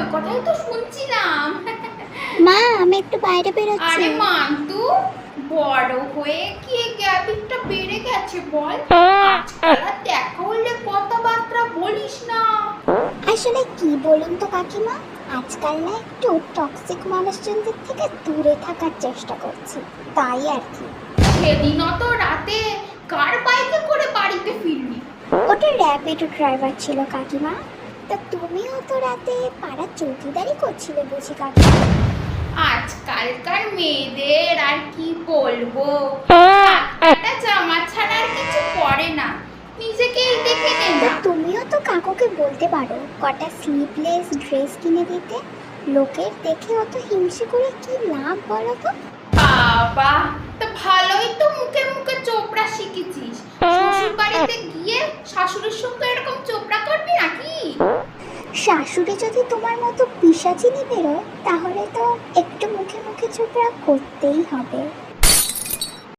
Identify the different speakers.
Speaker 1: ওই কথাই তো শুনছিলাম।
Speaker 2: মা আমি একটু বাইরে বেরোচ্ছি।
Speaker 1: আরে মান্তু, বড় হয়ে কি গ্যাপিংটা বেড়ে গেছে বল? আজকাল আর দেখা হলে কথাবার্তা বলিস না।
Speaker 2: আসলে কি বলুন তো কাকিমা, আজকাল না একটু টক্সিক মানুষজনদের থেকে দূরে থাকার চেষ্টা করছি, তাই আর কি।
Speaker 1: সেদিনও তো রাতে কার বাইকে করে বাড়িতে ফিরলি?
Speaker 2: ওটা র্যাপিডো ড্রাইভার ছিল কাকিমা। তা তুমিও তো রাতে পাড়ার চৌকিদারি করছিলে বুঝি কাকিমা?
Speaker 1: আজকালকার মেয়েদের আর কি বলবো, একটা জামা ছাড়া আর কিছু পরে না, নিজেকেই দেখে নে
Speaker 2: তা
Speaker 1: না।
Speaker 2: তুমিও তো কাকুকে বলতে পারো কটা স্লিভলেস ড্রেস কিনে দিতে। লোকের দেখে অত হিংসে করে কি লাভ বলো তো?
Speaker 1: বাবা, তা ভালোই তো মুখে মুখে চোপড়া শিখেছিস। শ্বশুর বাড়িতে গিয়ে শাশুড়ির সঙ্গে এরকম চোপড়া করবি নাকি?
Speaker 2: শাশুড়ি যদি তোমার মতো পিশাচিনি বেরোয় তাহলে তো একটু মুখে মুখে চোপড়া করতেই হবে।